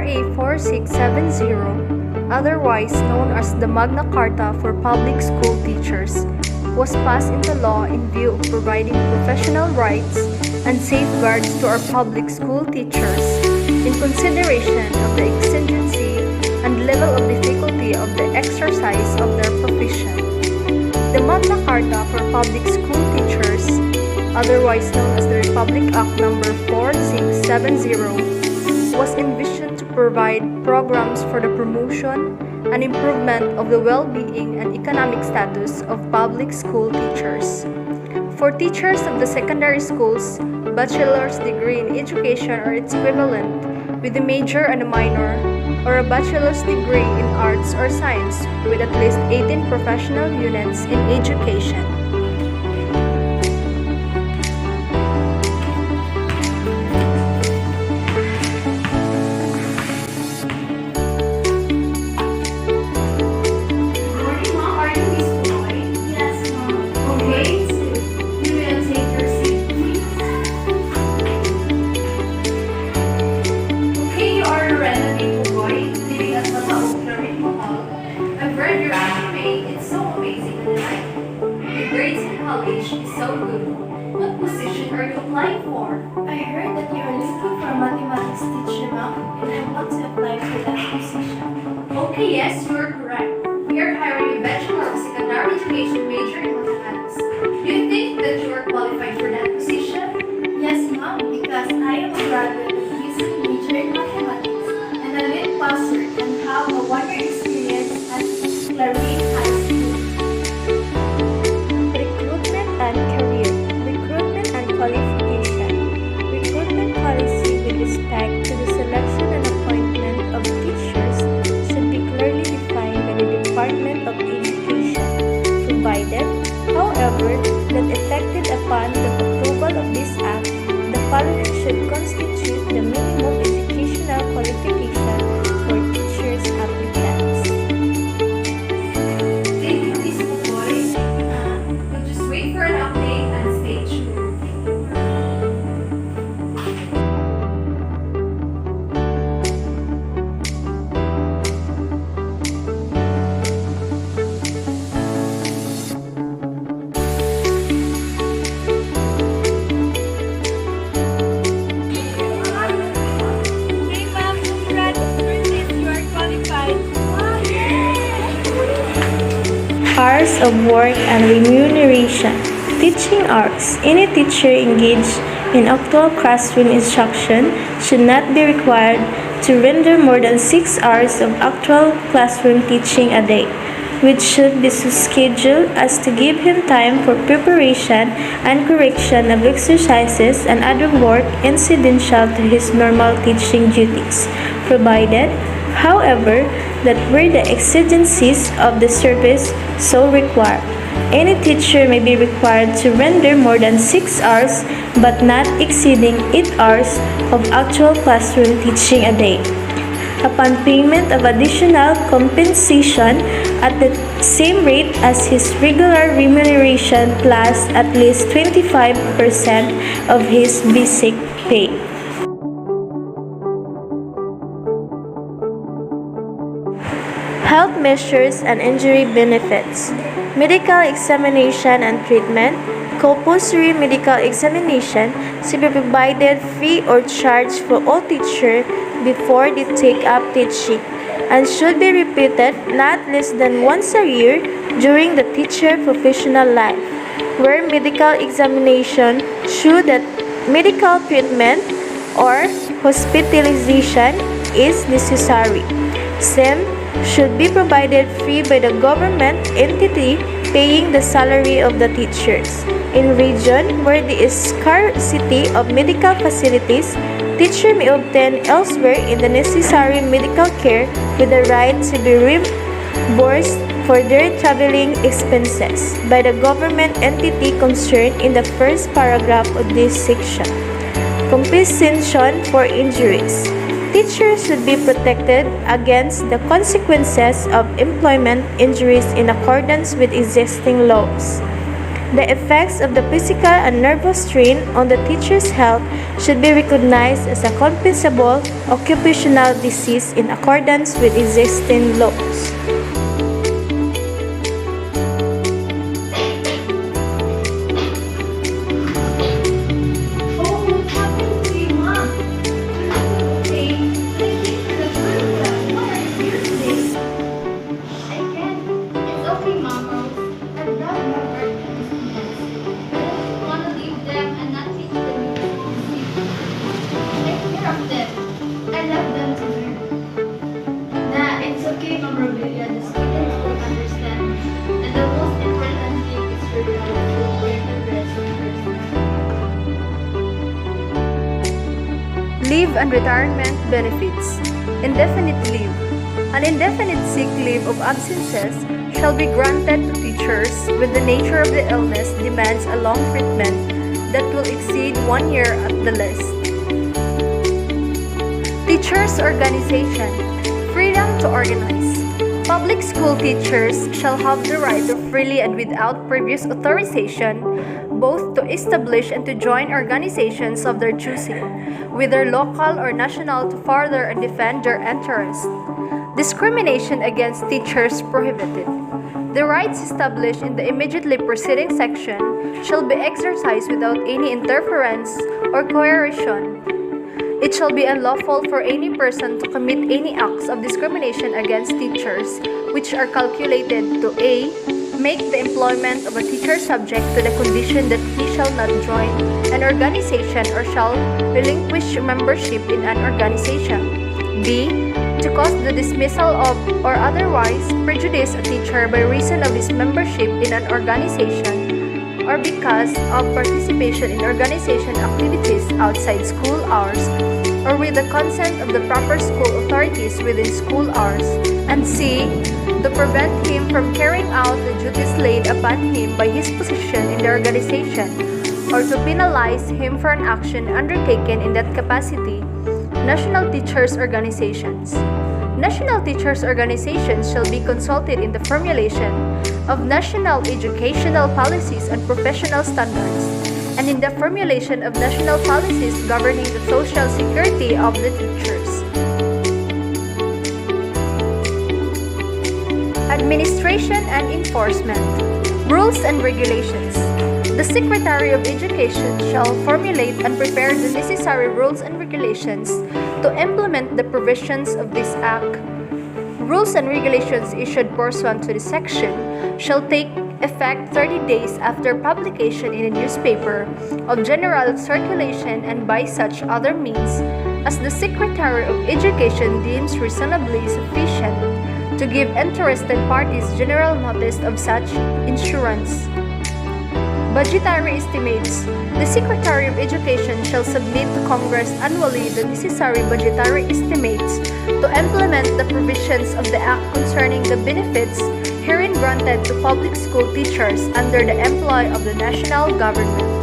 RA 4670, otherwise known as the Magna Carta for Public School Teachers, was passed into law in view of providing professional rights and safeguards to our public school teachers in consideration of the exigency and level of difficulty of the exercise of their profession. The Magna Carta for Public School Teachers, otherwise known as the Republic Act No. 4670, was envisioned to provide programs for the promotion and improvement of the well-being and economic status of public school teachers. For teachers of the secondary schools, bachelor's degree in education or its equivalent, with a major and a minor, or a bachelor's degree in arts or science with at least 18 professional units in education. College is so good. What position are you applying for? I heard that you are looking for a mathematics teacher, ma'am, and I want to apply for that position. Okay, yes, you are correct. We are hiring a Bachelor of Secondary Education major in mathematics. Do you think that you are qualified for that position? Yes, ma'am, because I am a graduate of UC major in mathematics and a lit passer and have a 1-year experience at Clarine High School. And career, recruitment and qualification. Recruitment policy with respect to the selection and appointment of teachers should be clearly defined by the Department of Education, provided, however, that effected upon the approval of this Act, the following should constitute the minimum educational qualification for teachers applicants. Thank you, Ms. Pugoy. We'll just wait for an update and stay tuned. Hours of work and remuneration. Teaching hours. Any teacher engaged in actual classroom instruction should not be required to render more than 6 hours of actual classroom teaching a day, which should be so scheduled as to give him time for preparation and correction of exercises and other work incidental to his normal teaching duties, provided, however, that where the exigencies of the service so require, any teacher may be required to render more than 6 hours but not exceeding 8 hours of actual classroom teaching a day. Upon payment of additional compensation at the same rate as his regular remuneration plus at least 25% of his basic pay. Health measures and injury benefits. Medical examination and treatment. Compulsory medical examination should be provided free or charged for all teachers before they take up teaching and should be repeated not less than once a year during the teacher professional life. Where medical examination show that medical treatment or hospitalization is necessary. Same should be provided free by the government entity paying the salary of the teachers. In region where there is scarcity of medical facilities, teacher may obtain elsewhere in the necessary medical care with the right to be reimbursed for their traveling expenses by the government entity concerned in the first paragraph of this section. Compensation for injuries. Teachers should be protected against the consequences of employment injuries in accordance with existing laws. The effects of the physical and nervous strain on the teacher's health should be recognized as a compensable occupational disease in accordance with existing laws. Oh, what happened to you, Mom? Okay, but I think for the curriculum, what are you here today? I can. It's okay, Mom Rose. I've done my work with the students. I don't want to leave them and not teach them music. Take care of them. I love them to learn. Nah, it's okay, Mom Robelia. The students will understand. And the most important thing is for them to learn the rest of their Leave and retirement benefits. Indefinite leave. An indefinite sick leave of absences shall be granted to teachers when the nature of the illness demands a long treatment that will exceed 1 year at the least. Teachers' organization. Freedom to organize. Public school teachers shall have the right to freely and without previous authorization both to establish and to join organizations of their choosing, whether local or national, to further and defend their interests. Discrimination against teachers prohibited. The rights established in the immediately preceding section shall be exercised without any interference or coercion. It shall be unlawful for any person to commit any acts of discrimination against teachers which are calculated to a. Make the employment of a teacher subject to the condition that he shall not join an organization or shall relinquish membership in an organization. B. To cause the dismissal of or otherwise prejudice a teacher by reason of his membership in an organization or because of participation in organization activities outside school hours or with the consent of the proper school authorities within school hours. And C. To prevent him from carrying out the duties laid upon him by his position in the organization, or to penalize him for an action undertaken in that capacity. National Teachers Organizations. National Teachers Organizations shall be consulted in the formulation of national educational policies and professional standards, and in the formulation of national policies governing the social security of the teachers. Administration and enforcement. Rules and regulations. The Secretary of Education shall formulate and prepare the necessary rules and regulations to implement the provisions of this Act. Rules and regulations issued pursuant to this section shall take effect 30 days after publication in a newspaper of general circulation and by such other means as the Secretary of Education deems reasonably sufficient to give interested parties general notice of such insurance. Budgetary estimates. The Secretary of Education shall submit to Congress annually the necessary budgetary estimates to implement the provisions of the Act concerning the benefits herein granted to public school teachers under the employ of the national government.